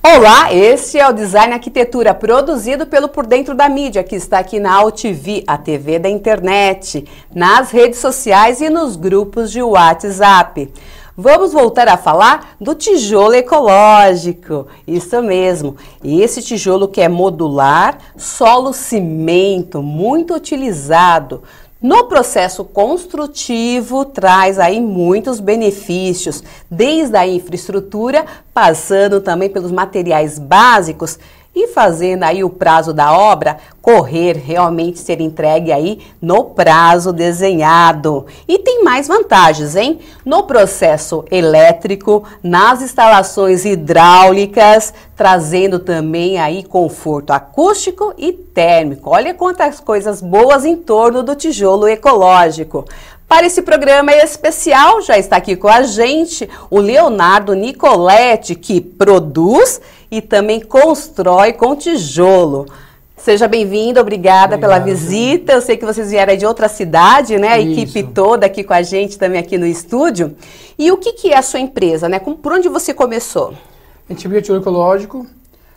Olá, este é o Design Arquitetura, produzido pelo Por Dentro da Mídia, que está aqui na AltV, a TV da internet, nas redes sociais e nos grupos de WhatsApp. Vamos voltar a falar do tijolo ecológico, isso mesmo, esse tijolo que é modular, solo cimento, muito utilizado. No processo construtivo, traz aí muitos benefícios, desde a infraestrutura, passando também pelos materiais básicos e fazendo aí o prazo da obra correr, realmente ser entregue aí no prazo desenhado. E tem mais vantagens, hein? No processo elétrico, nas instalações hidráulicas, trazendo também aí conforto acústico e térmico. Olha quantas coisas boas em torno do tijolo ecológico. Para esse programa especial, já está aqui com a gente o Leonardo Nicoletti, que produz e também constrói com tijolo. Seja bem-vindo, obrigada pela visita. Eu sei que vocês vieram de outra cidade, né? A equipe toda aqui com a gente também aqui no estúdio. E o que é a sua empresa, né? Por onde você começou? A gente abriu o tijolo ecológico,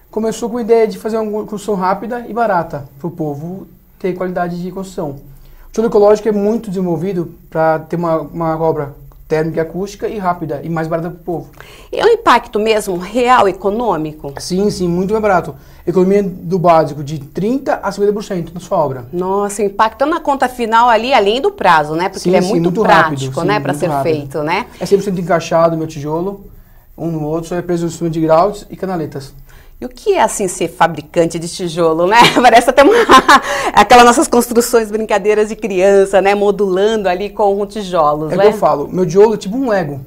começou com a ideia de fazer uma construção rápida e barata, para o povo ter qualidade de construção. O tijolo ecológico é muito desenvolvido para ter uma obra térmica e acústica e rápida e mais barata para o povo. É um impacto mesmo real, econômico? Sim, muito mais barato. Economia do básico de 30% a 50% na sua obra. Nossa, impactando na conta final ali, além do prazo, né? Porque ele é muito prático, né? Para ser feito, né? É 100% encaixado o meu tijolo, um no outro, só é preso no sistema de graus e canaletas. E o que é, assim, ser fabricante de tijolo, né? Parece até aquelas nossas construções, brincadeiras de criança, né? Modulando ali com tijolos, né? É o que eu falo, meu tijolo é tipo um Lego.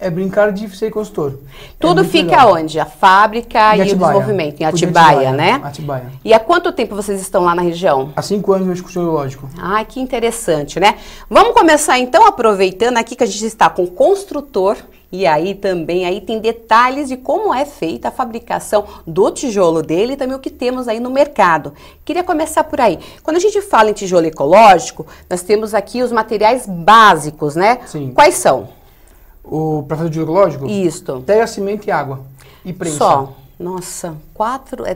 É brincar de ser consultor. Tudo fica legal. Onde? A fábrica e o desenvolvimento? Em Atibaia, né? Atibaia. E há quanto tempo vocês estão lá na região? Há 5 anos no tijolo ecológico. Ai, que interessante, né? Vamos começar então aproveitando aqui que a gente está com o construtor. E aí também aí tem detalhes de como é feita a fabricação do tijolo dele e também o que temos aí no mercado. Queria começar por aí. Quando a gente fala em tijolo ecológico, nós temos aqui os materiais básicos, né? Sim. Quais são? Para fazer o tijolo ecológico? Isto. Terra, cimento e água. E prensa. Só. Nossa,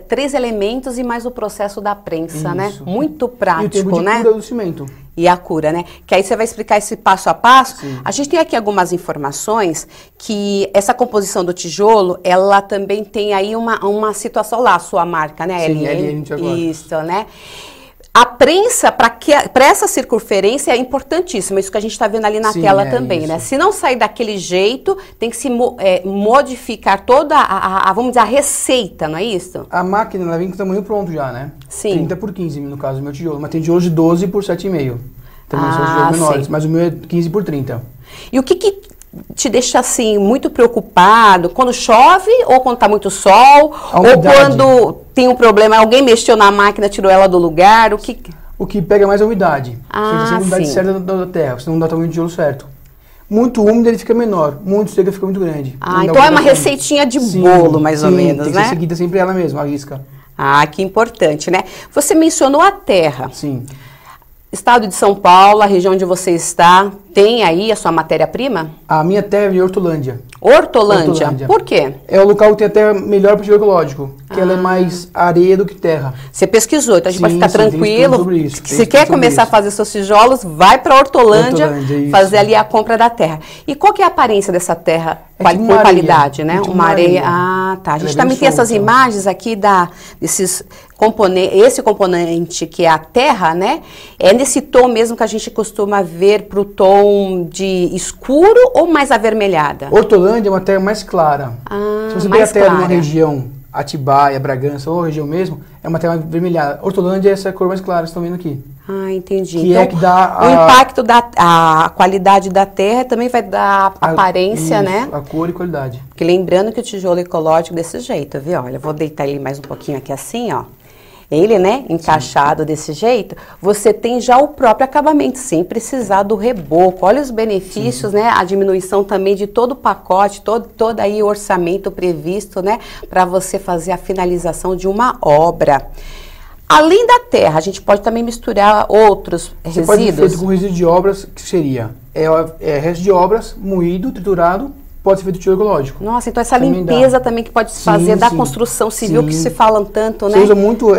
3 elementos e mais o processo da prensa, né? Muito prático, e o tempo de cura do cimento. E a cura, né? Que aí você vai explicar esse passo a passo. Sim. A gente tem aqui algumas informações que essa composição do tijolo, ela também tem aí uma situação lá, a sua marca, né? Sim, LN. Isso, né? A prensa, para essa circunferência, é importantíssima, isso que a gente está vendo ali na tela também, isso. né? Se não sair daquele jeito, tem que se modificar toda vamos dizer, a receita, não é isso? A máquina, ela vem com o tamanho pronto já, né? Sim. 30 por 15, no caso do meu tijolo. Mas tem tijolo de 12 por 7,5. Também são tijolos menores, mas o meu é 15 por 30. E o que te deixa, assim, muito preocupado? Quando chove ou quando tá muito sol? Ou quando tem um problema, alguém mexeu na máquina, tirou ela do lugar? O que pega mais é a umidade. Tem que ser a umidade certa da terra, senão não dá o tamanho do tijolo certo. Muito úmido ele fica menor, muito seco ele fica muito grande. Então é uma receitinha de bolo, mais ou menos, tem né? que ser seguida sempre ela mesma, a risca. Que importante, né? Você mencionou a terra. Sim. Estado de São Paulo, a região onde você está, tem aí a sua matéria-prima? A minha terra é de Hortolândia. Hortolândia? Por quê? É o local que tem a terra melhor para o tijolo ecológico, que ela é mais areia do que terra. Você pesquisou, então a gente pode ficar tranquilo. Se quer sobre começar a fazer seus tijolos, vai para Hortolândia fazer ali a compra da terra. E qual que é a aparência dessa terra com qualidade, né? Uma areia. A gente também tem essas imagens aqui desses componentes, esse componente que é a terra, né? É nesse tom mesmo que a gente costuma ver pro tom de escuro ou mais avermelhada? Hortolândia é uma terra mais clara. Se você pegar a terra de uma região, Atibaia, Bragança ou região mesmo, é uma terra avermelhada. Hortolândia é essa cor mais clara, vocês estão vendo aqui. Entendi. Que é que dá o impacto a qualidade da terra também vai dar aparência, né? A cor e qualidade. Porque lembrando que o tijolo ecológico desse jeito, viu? Olha, eu vou deitar ele mais um pouquinho aqui assim, ó. Ele, né, encaixado desse jeito, você tem já o próprio acabamento, sem precisar do reboco. Olha os benefícios, né, a diminuição também de todo o pacote, todo aí o orçamento previsto, né, para você fazer a finalização de uma obra. Além da terra, a gente pode também misturar outros resíduos. Você pode ser feito com resíduo de obras, que seria resto de obras, moído, triturado, pode ser feito tijolo ecológico. Nossa, então essa Também limpeza dá. também que pode se fazer da construção civil, que se falam tanto, né? Você usa muito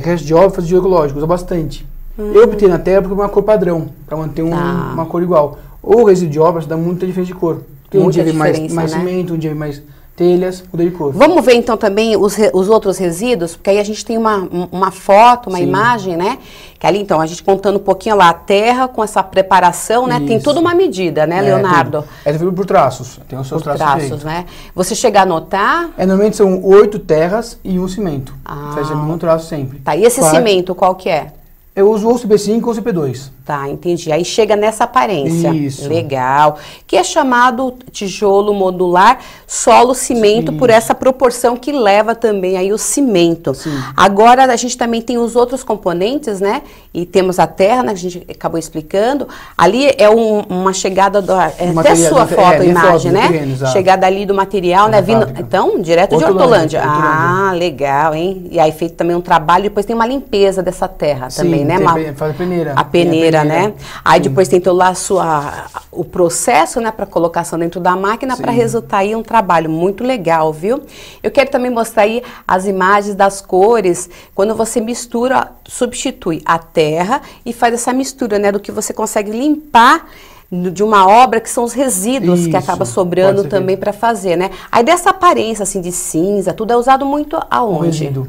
resto de obra para fazer tijolo ecológico, usa bastante. Eu optei na terra porque é uma cor padrão, para manter uma cor igual. Ou resíduo de obra, dá muita diferença de cor. Porque um dia vem mais cimento, um dia vem mais telhas, muda de cor. Vamos ver então também os outros resíduos, porque aí a gente tem uma foto, uma imagem, né? Que ali então, a gente contando um pouquinho lá, a terra com essa preparação, né? Isso. Tem toda uma medida, né, Leonardo? É feito por traços, tem os seus traços, né? Você chega a anotar? Normalmente são 8 terras e um cimento. Faz o mesmo traço sempre. Tá, e esse cimento qual que é? Eu uso ou CP5 ou CP2. Tá, entendi. Aí chega nessa aparência. Isso. Legal. Que é chamado tijolo modular solo-cimento por essa proporção que leva também aí o cimento. Sim. Agora a gente também tem os outros componentes, né? E temos a terra, né? Que a gente acabou explicando. Ali é uma chegada do... até sua foto, imagem, né? Terreno, chegada ali do material, né? Vindo, então, direto de Hortolândia. Ah, legal, hein? E aí feito também um trabalho, depois tem uma limpeza dessa terra também, né? Faz a peneira. A peneira, né? Aí depois tem lá o processo, né, para colocação dentro da máquina para resultar aí um trabalho muito legal, viu? Eu quero também mostrar aí as imagens das cores, quando você mistura, substitui a terra e faz essa mistura, né, do que você consegue limpar de uma obra, que são os resíduos que acaba sobrando também para fazer, né? Aí dessa aparência assim de cinza, tudo é usado muito aonde? O resíduo.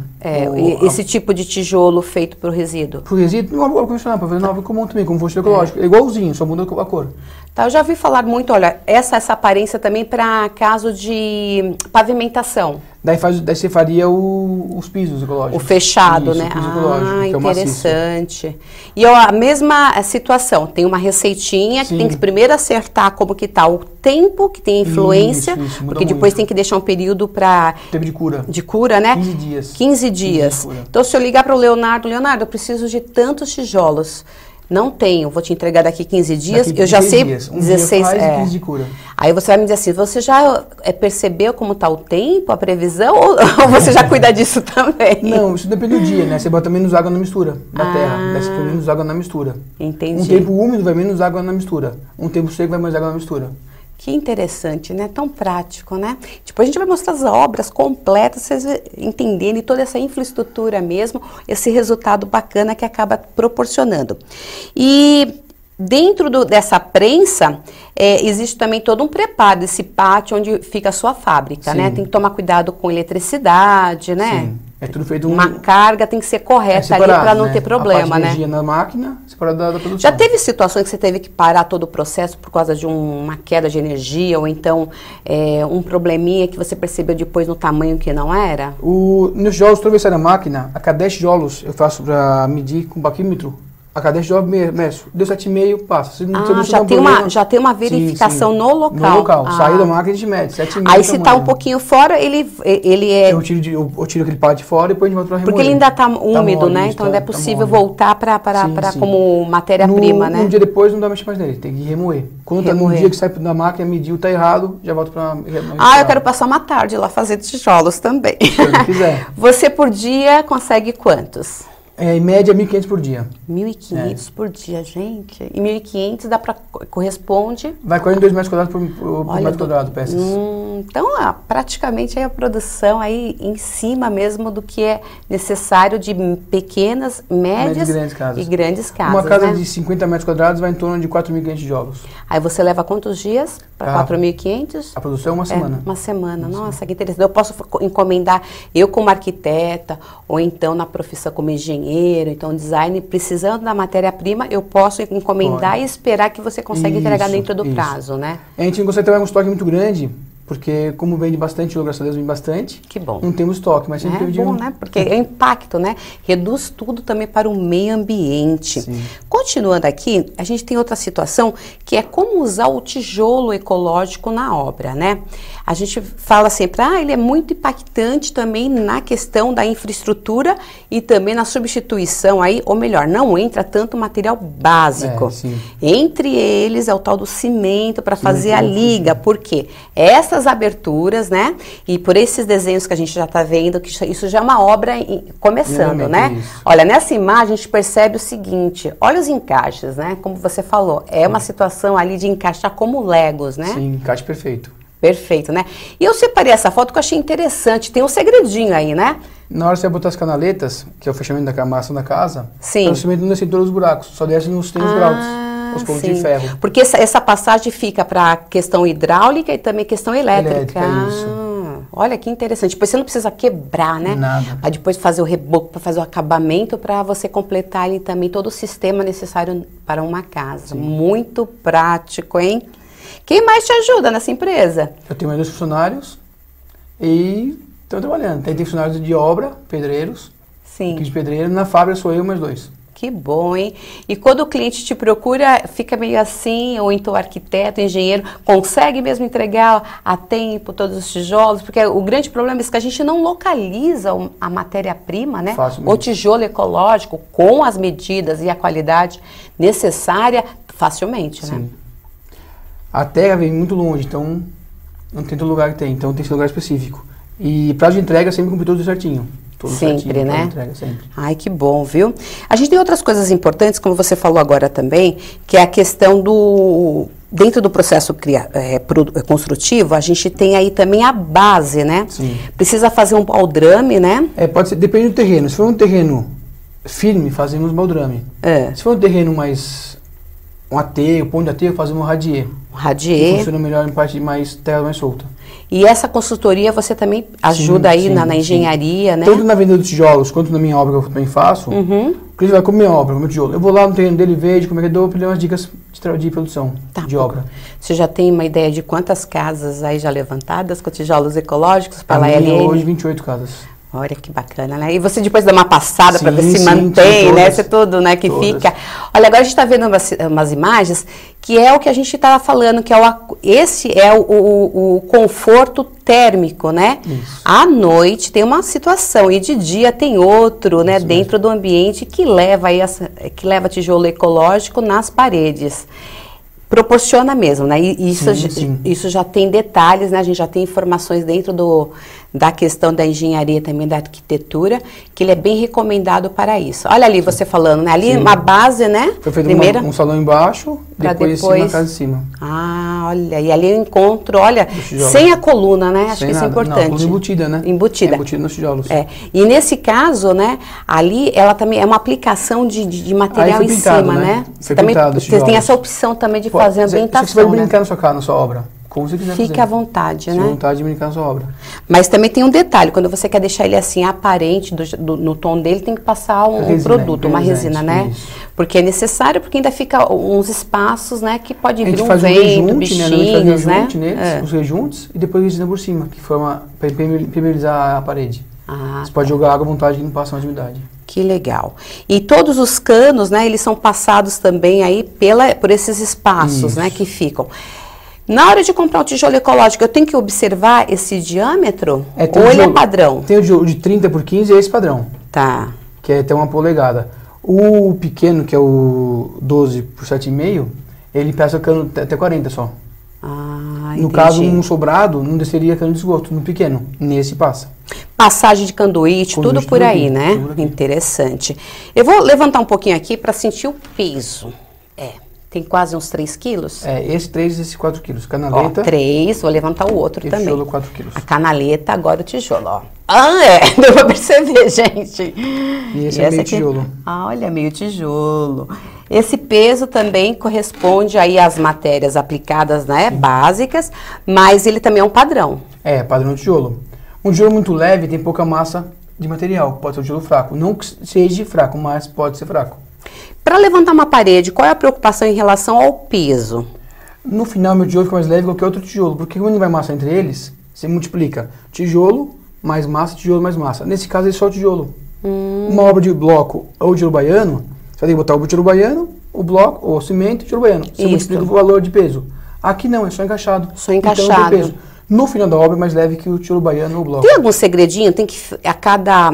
Esse tipo de tijolo feito para o resíduo. Para o resíduo, não é obra convencional, para fazer uma obra comum também, como fosse ecológico. É igualzinho, só muda a cor. Tá, eu já vi falar muito, olha, essa aparência também para caso de pavimentação. Daí você faria os pisos ecológicos. O fechado, isso, né? O piso ecológico, que interessante. É o maciço. E a mesma situação, tem uma receitinha que tem que primeiro acertar como que tá o tempo, que tem influência, isso, porque depois tem que deixar um período para... Tempo de cura. De cura, né? 15 dias. 15 dias. Então, se eu ligar para o Leonardo, eu preciso de tantos tijolos. Não tenho, vou te entregar daqui 15 dias, eu já sei, 16 15 de cura. Aí você vai me dizer assim, você já percebeu como está o tempo, a previsão, ou você já cuida disso também? Não, isso depende do dia, né? Você bota menos água na mistura da terra, daí você põe menos água na mistura. Entendi. Um tempo úmido vai menos água na mistura, um tempo seco vai mais água na mistura. Que interessante, né? Tão prático, né? Depois a gente vai mostrar as obras completas, vocês entenderem toda essa infraestrutura mesmo, esse resultado bacana que acaba proporcionando. E dentro dessa prensa, existe também todo um preparo desse pátio onde fica a sua fábrica, né? Tem que tomar cuidado com eletricidade, né? Sim. É tudo feito uma carga tem que ser correta ali para não ter problema, né? Energia na máquina, separada da produção. Já teve situações que você teve que parar todo o processo por causa de uma queda de energia ou então um probleminha que você percebeu depois no tamanho que não era? Nos tijolos, toda vez que sai da máquina, a cada 10 tijolos eu faço para medir com baquímetro. A cada 10 tijolos meço. Deu 7,5, passa. Se não já tem uma verificação no local. No local. Saiu da máquina, a gente mede. 7,5. Aí se está um pouquinho fora, ele é... Eu tiro aquele pó de fora e depois a gente volta para remover. Porque ele ainda está úmido, né? Então ainda é possível voltar para como matéria-prima, né? Um dia depois não dá mais nele, tem que remover. Quando tá no dia que sai da máquina, mediu, tá errado, já volta para remover. Eu quero passar uma tarde lá fazer tijolos também. Se não quiser. Você por dia consegue quantos? Em média, 1.500 por dia. 1.500 por dia, gente. E 1.500 corresponde... Vai 42 metros quadrados por metro quadrado, peças. Então, praticamente a produção aí em cima mesmo do que é necessário de pequenas, médias e grandes casas. Uma casa de 50 metros quadrados vai em torno de 4.500 tijolos. Aí você leva quantos dias para 4.500? A produção é uma semana. Uma semana. Nossa, que interessante. Eu posso encomendar, eu como arquiteta, ou então na profissão como engenheiro, então design, precisando da matéria-prima, eu posso encomendar e esperar que você consiga entregar dentro do prazo, né? A gente não consegue ter um estoque muito grande, porque como vende bastante, graças a Deus vende bastante. Que bom. Não temos estoque, mas sempre teve bom, né? Porque é impacto, né? Reduz tudo também para o meio ambiente. Sim. Continuando aqui, a gente tem outra situação que é como usar o tijolo ecológico na obra, né? A gente fala sempre, ele é muito impactante também na questão da infraestrutura e também na substituição aí, ou melhor, não entra tanto material básico. Entre eles é o tal do cimento para fazer a liga, porque essas aberturas, né? E por esses desenhos que a gente já está vendo, que isso já é uma obra começando, né? Isso. Olha, nessa imagem a gente percebe o seguinte, olha os encaixes, né? Como você falou, é uma situação ali de encaixar como Legos, né? Sim, encaixe perfeito. Perfeito, né? E eu separei essa foto que eu achei interessante. Tem um segredinho aí, né? Na hora que você vai botar as canaletas, que é o fechamento da camaça da casa, Sim. o cimento não desce em todos os buracos, só desce nos 3 graus, os pontos de ferro. Porque essa passagem fica para questão hidráulica e também questão elétrica. Isso. Olha que interessante. Depois você não precisa quebrar, né? Nada. Para depois fazer o reboco, para fazer o acabamento, para você completar ali também todo o sistema necessário para uma casa. Sim. Muito prático, hein? Quem mais te ajuda nessa empresa? Eu tenho mais 2 funcionários e estou trabalhando. Tem funcionários de obra, pedreiros. Sim. De pedreiro. Na fábrica sou eu mais 2. Que bom, hein? E quando o cliente te procura, fica meio assim, ou então o arquiteto, o engenheiro, consegue mesmo entregar a tempo todos os tijolos? Porque o grande problema é que a gente não localiza a matéria-prima, né? Facilmente. O tijolo ecológico com as medidas e a qualidade necessária facilmente, né? Sim. A terra vem muito longe, então não tem todo lugar que tem, então tem esse lugar específico. E prazo de entrega sempre cumpre tudo certinho. Sempre, né? Entrega, sempre. Ai, que bom, viu? A gente tem outras coisas importantes, como você falou agora também, que é a questão do... Dentro do processo construtivo, a gente tem aí também a base, né? Sim. Precisa fazer um baldrame, né? Pode ser, depende do terreno. Se for um terreno firme, fazemos baldrame. Se for um terreno mais... um aterro, ponto de aterro, fazemos um radier. Radier. Funciona melhor em parte mais terra mais solta. E essa consultoria você também ajuda aí na engenharia, né? Tanto na venda dos tijolos quanto na minha obra que eu também faço. O cliente vai com a minha obra, com o meu tijolo. Eu vou lá no terreno dele, vejo como é que eu dou, para ele umas dicas de produção, de obra. Você já tem uma ideia de quantas casas aí já levantadas com tijolos ecológicos pela LN? Hoje 28 casas. Olha que bacana, né? E você depois dá uma passada para ver se mantém, né? Isso é tudo, né? Que fica. Olha, agora a gente está vendo umas imagens que é o que a gente estava falando, que é esse é o conforto térmico, né? Isso. À noite tem uma situação e de dia tem outro, né? Dentro do ambiente que leva tijolo ecológico nas paredes. Proporciona mesmo, né? E isso já tem detalhes, né? A gente já tem informações dentro da questão da engenharia também, da arquitetura, que ele é bem recomendado para isso. Olha ali você falando, né? Ali uma base, né? Foi feito um salão embaixo, depois a casa de cima. Ah, olha, e ali eu encontro, olha, sem a coluna, né? Acho que isso é importante. Não, a coluna embutida, né? Embutida. Embutida nos tijolos. E nesse caso, né? Ali ela também é uma aplicação de material em cima, né? Foi pintado, você tem essa opção também de fazer ambientação. Você vai brincar na sua casa, na sua obra. Como você quiser fazer. Fique à vontade, né? Fique à vontade de brincar na sua obra. Mas também tem um detalhe, quando você quer deixar ele assim aparente, no tom dele, tem que passar um produto, uma resina, né? Isso. Porque é necessário, porque ainda fica uns espaços, né? Que pode vir um vento, bichinhos, né? Os rejuntos e depois resina por cima, que forma para impermeabilizar a parede. Você pode jogar água à vontade e não passa mais umidade. Que legal. E todos os canos, né? Eles são passados também aí por esses espaços, né? Que ficam. Na hora de comprar um tijolo ecológico, eu tenho que observar esse diâmetro? Ou ele é padrão? Tem o de 30 por 15 e esse padrão. Tá. Que é até 1 polegada. O pequeno, que é o 12 por 7,5, ele passa cano até 40 só. No caso, um sobrado, não desceria cano de esgoto. No pequeno, nesse passa. Passagem de conduíte, tudo por aí, né? Interessante. Eu vou levantar um pouquinho aqui para sentir o peso. Tem quase uns 3 quilos? Esse 3 e esse 4 quilos. Canaleta. 3, vou levantar o outro também. Tijolo 4 quilos. A canaleta, agora o tijolo, ó. Deu pra perceber, gente. E esse é meio tijolo. Olha, meio tijolo. Esse peso também corresponde aí às matérias aplicadas, né, básicas, mas ele também é um padrão. Padrão tijolo. Um tijolo muito leve tem pouca massa de material, pode ser um tijolo fraco. Não que seja fraco, mas pode ser fraco. Para levantar uma parede, qual é a preocupação em relação ao peso? No final, meu tijolo fica mais leve que qualquer outro tijolo, porque quando vai massa entre eles, você multiplica tijolo mais massa, tijolo mais massa. Nesse caso, é só tijolo. Uma obra de bloco ou tijolo baiano, você vai ter que botar o tijolo baiano, o bloco, ou cimento e tijolo baiano. Você multiplica o valor de peso. Aqui não, é só encaixado. Só encaixado. Então, tem peso. No final da obra, é mais leve que o tijolo baiano ou o bloco. Tem algum segredinho? Tem que, a cada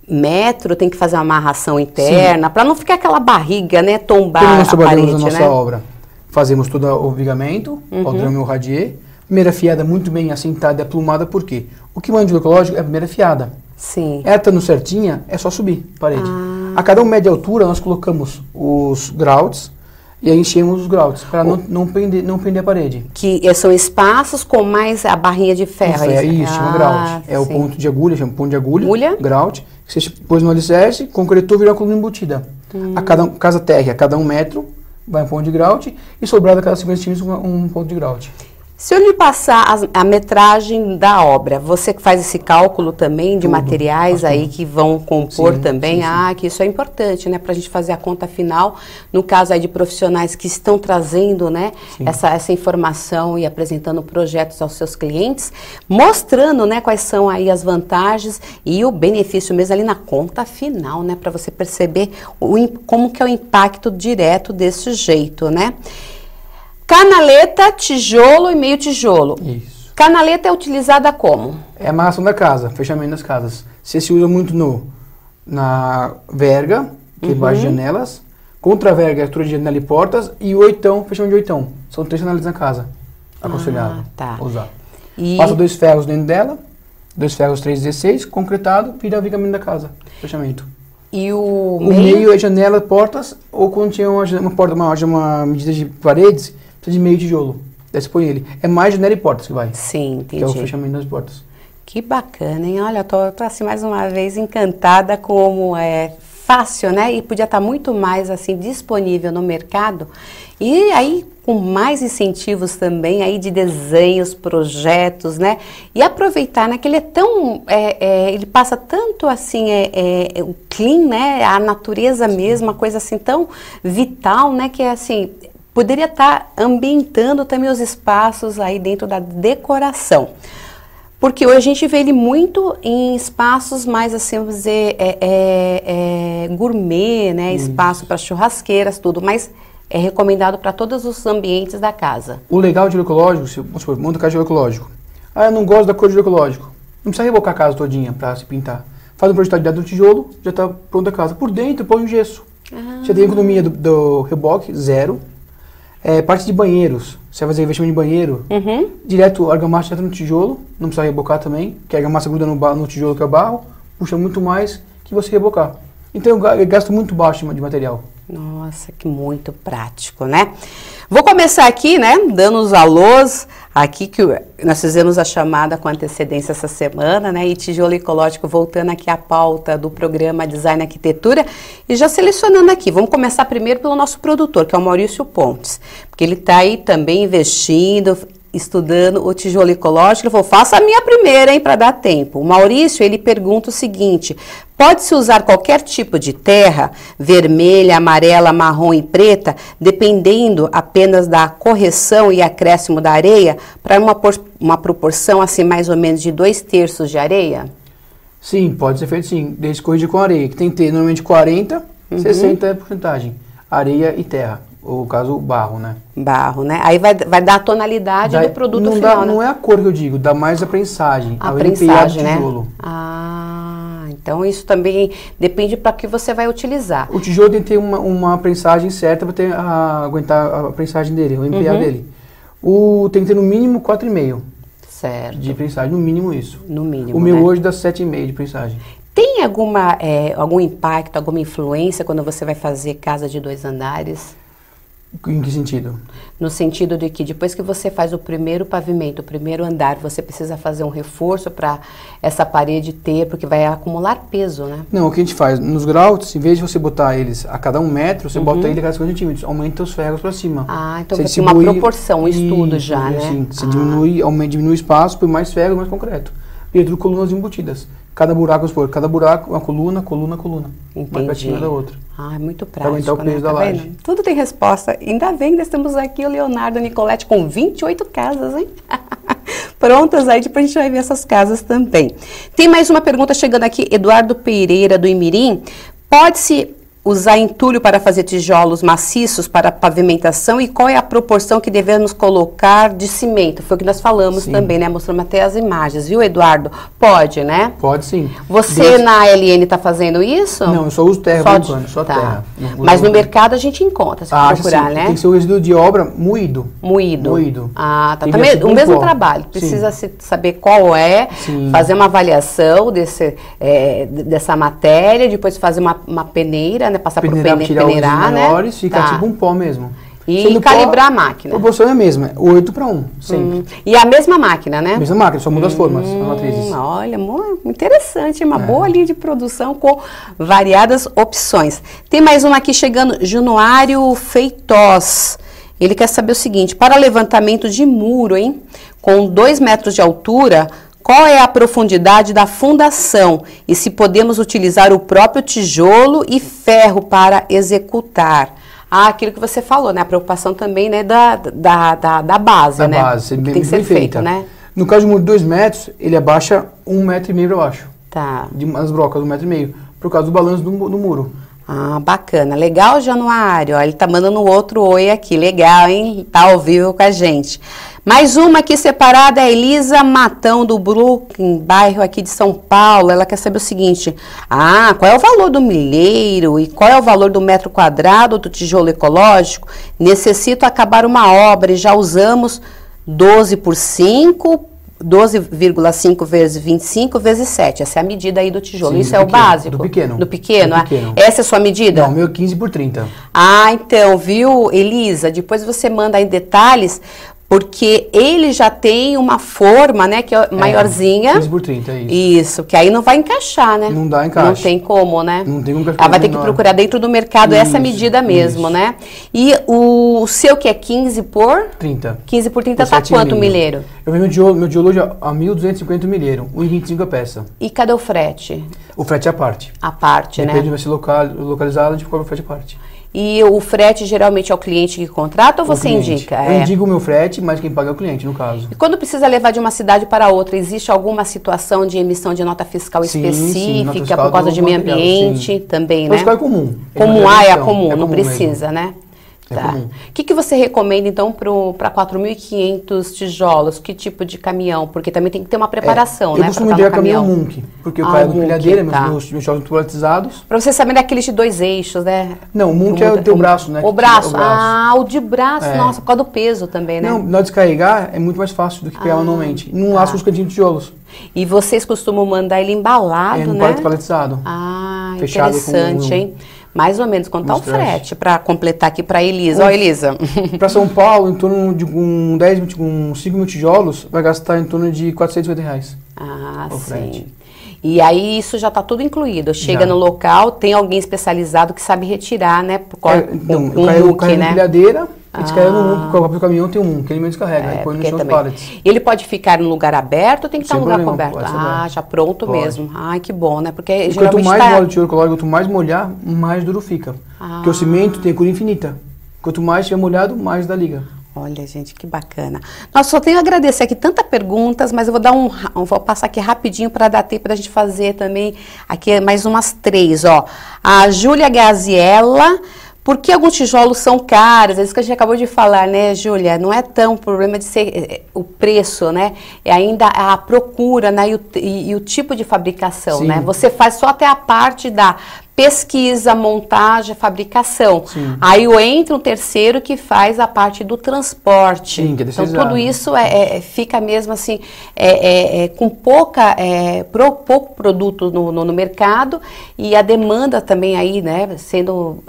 metro, tem que fazer uma amarração interna, para não ficar aquela barriga, né, tombar a parede, na nossa obra. Fazemos todo o vigamento, o drama e o radier. Primeira fiada muito bem assentada e aplumada, por quê? O que manda de ecológico é a primeira fiada. Sim. Ela estando certinha, é só subir a parede. A cada 1 metro de altura, nós colocamos os grautes, E aí enchemos os groutes, para não prender a parede. Que são espaços com mais a barrinha de ferro. Isso, chama grout. É o ponto de agulha, chama ponto de agulha. Grout. Que você pôs no alicerce, concretou, virou a coluna embutida. A cada casa térrea, a cada 1 metro, vai um ponto de grout. E sobrado a cada 50 centímetros, um ponto de grout. Se eu lhe passar a metragem da obra, você faz esse cálculo também de materiais aí que vão compor também? Sim. Que isso é importante, né? Para a gente fazer a conta final, no caso aí de profissionais que estão trazendo, né, essa informação e apresentando projetos aos seus clientes, mostrando, né, quais são aí as vantagens e o benefício mesmo ali na conta final, né? Para você perceber como que é o impacto direto desse jeito, né? Canaleta, tijolo e meio tijolo. Isso. Canaleta é utilizada como? É a amarração da casa, fechamento das casas. Você se usa muito na verga, que é embaixo de janelas, contra a verga, altura de janela e portas, e o oitão, fechamento de oitão. São 3 canelas na casa. Aconselhável usar. Passa 2 ferros dentro dela, 2 ferros 3,16, concretado, vira o vigamento da casa. Fechamento. E o meio é janela, portas, ou quando tinha uma porta maior, uma medida de paredes, de meio tijolo. Daí você põe ele. É mais janela e portas que vai. Sim, entendi. Que é o fechamento das portas. Que bacana, hein? Olha, tô assim mais uma vez encantada como é fácil, né? E podia estar muito mais assim disponível no mercado. E aí com mais incentivos também aí de desenhos, projetos, né? E aproveitar, né? Que ele é tão, ele passa tanto assim, o clean, né? A natureza mesmo, uma coisa assim tão vital, né? Que é assim, poderia estar ambientando também os espaços aí dentro da decoração. Porque hoje a gente vê ele muito em espaços mais, assim, vamos dizer, gourmet, né? Espaço para churrasqueiras, tudo, mas é recomendado para todos os ambientes da casa. O legal de tijolo ecológico, vamos supor, monta a casa de tijolo ecológico. Eu não gosto da cor de tijolo ecológico. Não precisa rebocar a casa todinha para se pintar. Faz um projeto de tijolo, já está pronta a casa. Por dentro, põe um gesso. Já tem economia do reboque, 0. Parte de banheiros, você vai fazer investimento de banheiro, direto, argamassa direto no tijolo, não precisa rebocar também, que a argamassa gruda no tijolo que é o barro, puxa muito mais que você rebocar. Então eu gasto muito baixo de material. Nossa, que muito prático, né? Vou começar aqui, né, dando os alôs aqui, que nós fizemos a chamada com antecedência essa semana, né, e tijolo ecológico, voltando aqui à pauta do programa Design Arquitetura, e já selecionando aqui, vamos começar primeiro pelo nosso produtor, que é o Maurício Pontes, porque ele está aí também investindo, estudando o tijolo ecológico. Ele falou, faça a minha primeira, hein, para dar tempo. O Maurício, ele pergunta o seguinte, pode-se usar qualquer tipo de terra, vermelha, amarela, marrom e preta, dependendo apenas da correção e acréscimo da areia, para uma proporção, assim, mais ou menos de 2/3 de areia? Sim, pode ser feito sim, desde corrigir com areia, que tem que ter normalmente 40, 60 é porcentagem, areia e terra. Ou caso barro, né? Barro, né? Aí vai dar a tonalidade do produto final, né? Não é a cor que eu digo, dá mais a prensagem. A prensagem, né? Então isso também depende para que você vai utilizar. O tijolo tem que ter uma prensagem certa para aguentar a prensagem dele, o MPA dele. Tem que ter no mínimo 4,5. Certo. De prensagem, no mínimo isso. No mínimo, o meu hoje dá 7,5 de prensagem. Tem algum impacto, alguma influência quando você vai fazer casa de 2 andares? Em que sentido? No sentido de que depois que você faz o primeiro pavimento, o primeiro andar, você precisa fazer um reforço para essa parede ter, porque vai acumular peso, né? Não, o que a gente faz? Nos grouts, em vez de você botar eles a cada 1 metro, você bota ele a cada 50 centímetros, aumenta os ferros para cima. Então você tem uma proporção, um estudo já, né? Sim, você diminui o espaço, põe mais ferro, mais concreto. E tudo colunas embutidas. Cada buraco, uma coluna. Entendi. Uma pertinho da outra. É muito prático, aumentar o peso da laje. Tudo tem resposta. Ainda bem que nós temos aqui o Leonardo Nicoletti com 28 casas, hein? Prontas aí, depois a gente vai ver essas casas também. Tem mais uma pergunta chegando aqui, Eduardo Pereira, do Imirim. Pode-se usar entulho para fazer tijolos maciços para pavimentação e qual é a proporção que devemos colocar de cimento? Foi o que nós falamos também, né? Mostramos até as imagens, viu, Eduardo? Pode, né? Pode sim. Você na LN está fazendo isso? Não, eu só uso terra, só terra. Mas no mercado a gente encontra, se procurar, né? Tem que ser o resíduo de obra moído. Moído. Tá. Também o mesmo trabalho. Precisa saber qual é, fazer uma avaliação dessa matéria, depois fazer uma peneira, né? Passar por peneirar, né? Fica tipo um pó mesmo. E calibrar a máquina. A proporção é a mesma, 8:1, sempre. E a mesma máquina, né? Mesma máquina, só muda as formas, as matrizes. Olha, interessante, uma boa linha de produção com variadas opções. Tem mais uma aqui chegando, Januário Feitoz. Ele quer saber o seguinte, para levantamento de muro, hein, com 2 metros de altura, qual é a profundidade da fundação e se podemos utilizar o próprio tijolo e ferro para executar? Aquilo que você falou, né? A preocupação também, né, da base, da né? base, que tem que ser feito, né? No caso de um muro de 2 metros, ele abaixa 1,5 metro para baixo. Tá. As brocas, 1,5 metro, por causa do balanço do muro. Ah, bacana. Legal, Januário. Ó, ele tá mandando outro oi aqui. Legal, hein? Tá ao vivo com a gente. Mais uma aqui separada é a Elisa Matão, do Brooklyn, bairro aqui de São Paulo. Ela quer saber o seguinte. Qual é o valor do milheiro e qual é o valor do metro quadrado do tijolo ecológico? Necessito acabar uma obra e já usamos 12 por 5, 12,5 vezes 25 vezes 7. Essa é a medida aí do tijolo. Sim, isso é pequeno, o básico? Do pequeno. Do pequeno, do pequeno. Essa é a sua medida? Não, meu é 15 por 30. Então, viu, Elisa? Depois você manda aí detalhes, porque ele já tem uma forma, né, que é maiorzinha. 15 por 30, é isso. Isso, que aí não vai encaixar, né? Não dá encaixe. Não tem como, né? Não tem como encaixar. Ela vai ter que procurar dentro do mercado essa medida mesmo, isso. né? E o seu que é 15 por? 30. 15 por 30 tá quanto o milheiro? Eu vendo meu tijolo hoje a 1.250 o milheiro, 1,25 a peça. E cadê o frete? O frete é a parte. A parte, Depende de né? vai ser localizado, a gente cobra o frete à parte. E o frete geralmente é o cliente que contrata ou você indica? Eu indico o meu frete, mas quem paga é o cliente, no caso. E quando precisa levar de uma cidade para outra, existe alguma situação de emissão de nota fiscal específica nota fiscal por causa de meio ambiente também, né? Nota fiscal é comum. É comum, não precisa, né? Tá. O que você recomenda, então, para 4.500 tijolos? Que tipo de caminhão? Porque também tem que ter uma preparação, né? Eu costumo idear caminhão Munk, porque eu caio com pilhadeira, meus tijolos privatizados. Para você saber daqueles de 2 eixos, né? Não, o Munk é o teu braço, né? O braço. O de braço, nossa, por causa do peso também, né? Não, na hora de descarregar é muito mais fácil do que pegar manualmente. Não laça os cantinhos de tijolos. E vocês costumam mandar ele embalado, no né? paletizado. Fechado, interessante, hein? Mais ou menos, quanto tá o frete para completar aqui para Elisa? Ó, Elisa. Para São Paulo, em torno de 5 mil tijolos, vai gastar em torno de R$450. Sim. Frete. E aí isso já está tudo incluído. Chega no local, tem alguém especializado que sabe retirar, né? Eu caio na pilhadeira, descarrega no Munk, o próprio caminhão tem um, que ele mesmo descarrega, aí põe no chão dos pallets. Ele pode ficar em lugar aberto ou tem que estar em lugar coberto? Já pronto pode. Mesmo. Ai, que bom, né? Porque e quanto mais molha o tijolo ecológico, quanto mais molhar, mais duro fica. Porque o cimento tem cor infinita. Quanto mais estiver molhado, mais dá liga. Olha, gente, que bacana. Nossa, só tenho a agradecer aqui tantas perguntas, mas eu vou dar vou passar aqui rapidinho para dar tempo da gente fazer também aqui mais umas 3, ó. A Júlia Gaziella. Por que alguns tijolos são caros? É isso que a gente acabou de falar, né, Júlia? Não é tão problema de ser o preço, né? É ainda a procura, né? E o tipo de fabricação, né? Você faz só até a parte da pesquisa, montagem, fabricação. Sim. Aí entra um terceiro que faz a parte do transporte. Sim, que é então tudo isso fica mesmo assim com pouco produto no mercado e a demanda também aí, né, sendo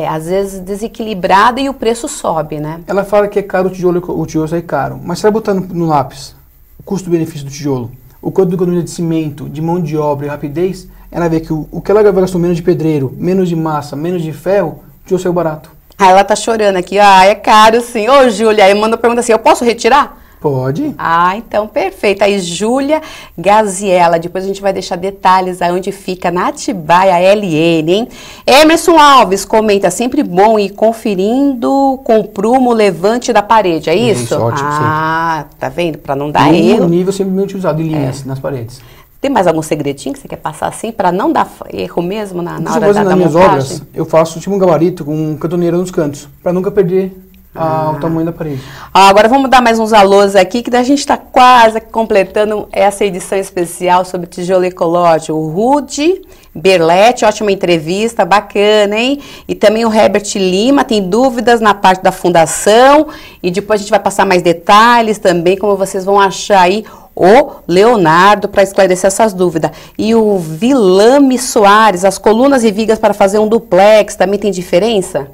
às vezes desequilibrada e o preço sobe, né? Ela fala que é caro o tijolo sai caro, mas se ela botar no lápis o custo-benefício do tijolo, o quanto de economia de cimento, de mão de obra e rapidez, ela vê que o que ela gastou menos de pedreiro, menos de massa, menos de ferro, o tijolo saiu barato. Ela tá chorando aqui, é caro sim. Ô, Júlia, aí manda uma pergunta assim, eu posso retirar? Pode. Então perfeito. Aí Júlia Gaziella, depois a gente vai deixar detalhes aonde fica na Atibaia LN, hein? Emerson Alves comenta, sempre bom ir conferindo com prumo levante da parede, é isso? Isso, ótimo. Tá vendo? Para não dar erro. Um nível sempre bem utilizado, em linhas, nas paredes. Tem mais algum segredinho que você quer passar assim, para não dar erro mesmo na hora da montagem? Nas minhas obras, eu faço tipo um gabarito com cantoneira nos cantos, para nunca perder o tamanho da parede. Agora vamos dar mais uns alôs aqui, que a gente está quase completando essa edição especial sobre tijolo ecológico. O Rudy Berletti, ótima entrevista, bacana, hein? E também o Herbert Lima, tem dúvidas na parte da fundação, e depois a gente vai passar mais detalhes também, como vocês vão achar aí o Leonardo para esclarecer essas dúvidas. E o Vilame Soares, as colunas e vigas para fazer um duplex, também tem diferença?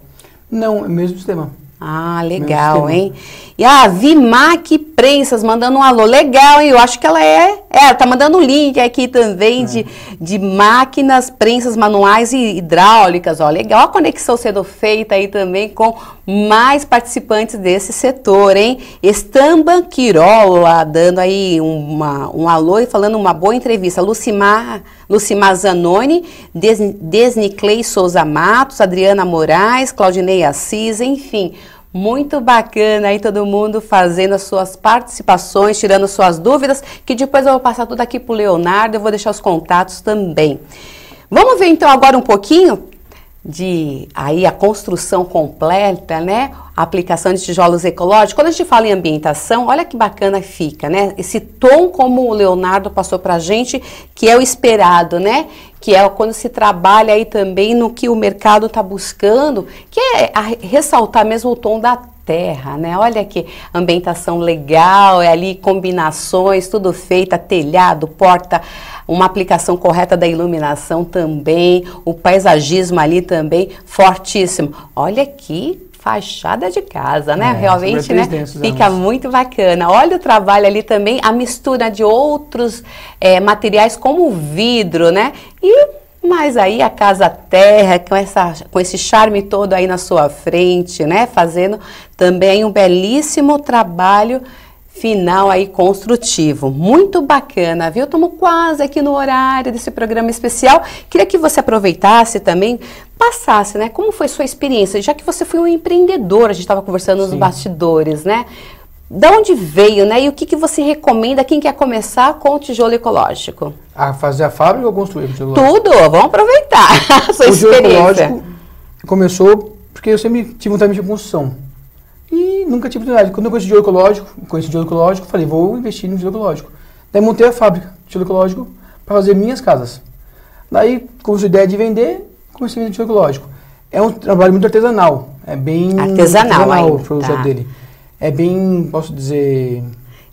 Não, é o mesmo sistema. Ah, legal, hein? E a Vimac Prensas mandando um alô. Legal, hein? Eu acho que ela tá mandando um link aqui também de máquinas, prensas manuais e hidráulicas. Ó, legal a conexão sendo feita aí também com mais participantes desse setor, hein? Estamba Quirola dando aí um alô e falando uma boa entrevista. Lucimar Zanoni, Desniclei Souza Matos, Adriana Moraes, Claudinei Assis, enfim... Muito bacana aí todo mundo fazendo as suas participações, tirando suas dúvidas, que depois eu vou passar tudo aqui para o Leonardo, eu vou deixar os contatos também. Vamos ver então agora um pouquinho de aí a construção completa, né? A aplicação de tijolos ecológicos. Quando a gente fala em ambientação, olha que bacana fica, né? Esse tom como o Leonardo passou pra gente, que é o esperado, né? Que é quando se trabalha aí também no que o mercado está buscando, que é ressaltar mesmo o tom da terra, né? Olha que ambientação legal, é ali combinações, tudo feita, telhado, porta, uma aplicação correta da iluminação também, o paisagismo ali também fortíssimo. Olha que fachada de casa, né? Realmente, né? Fica muito bacana. Olha o trabalho ali também, a mistura de outros materiais como o vidro, né? Mas aí a casa terra, com esse charme todo aí na sua frente, né? Fazendo também um belíssimo trabalho final aí construtivo. Muito bacana, viu? Estamos quase aqui no horário desse programa especial. Queria que você aproveitasse também, passasse, né? Como foi sua experiência? Já que você foi um empreendedor, a gente estava conversando nos bastidores, né? De onde veio, né? E o que você recomenda quem quer começar com o tijolo ecológico? A fazer a fábrica ou construir o tijolo? Tudo, vamos aproveitar a sua experiência. O tijolo ecológico começou porque eu sempre tive vontade de construção. E nunca tive oportunidade. Quando eu conheci tijolo ecológico, falei, vou investir no tijolo ecológico. Daí montei a fábrica de tijolo ecológico para fazer minhas casas. Daí, com a ideia de vender, comecei a vender tijolo ecológico. É um trabalho muito artesanal. É bem artesanal o projeto dele. É bem, posso dizer...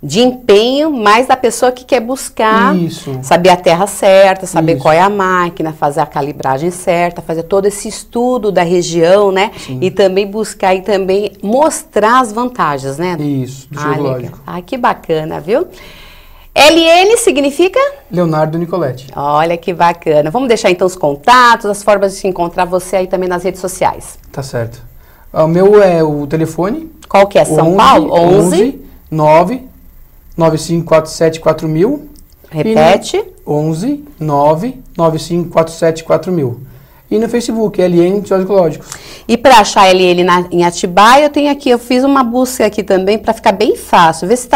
De empenho, mais da pessoa que quer buscar, saber a terra certa, saber qual é a máquina, fazer a calibragem certa, fazer todo esse estudo da região, né? Sim. E também buscar e também mostrar as vantagens, né? Isso, do tijolo ecológico. Que bacana, viu? LN significa? Leonardo Nicoletti. Olha que bacana. Vamos deixar então os contatos, as formas de se encontrar você aí também nas redes sociais. Tá certo. O meu é o telefone. Qual que é? São Paulo? 11 9 9547 4000. Repete. 11 9 9547 4000. E no Facebook, LN Tijolos Ecológicos. E para achar LN em Atibaia, eu fiz uma busca aqui também para ficar bem fácil. Ver se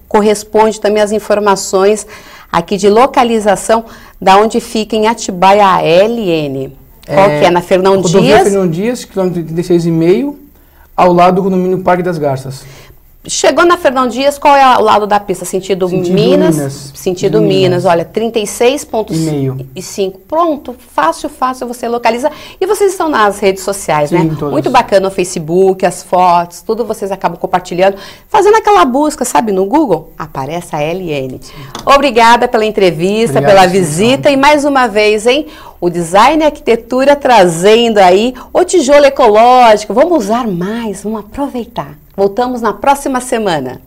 corresponde também às informações aqui de localização da onde fica em Atibaia a LN. Qual que é? Na Fernão Dias? Fernão Dias, quilômetro 36,5, ao lado do condomínio Parque das Garças. Chegou na Fernão Dias, qual é o lado da pista? Sentido Minas. Sentido Minas, olha, 36,5. Pronto, fácil, você localiza. E vocês estão nas redes sociais, né? Todas. Muito bacana o Facebook, as fotos, tudo vocês acabam compartilhando. Fazendo aquela busca, sabe, no Google, aparece a LN. Obrigada pela entrevista, pela visita. E mais uma vez, hein? O Design e Arquitetura trazendo aí o tijolo ecológico. Vamos usar mais, vamos aproveitar. Voltamos na próxima semana.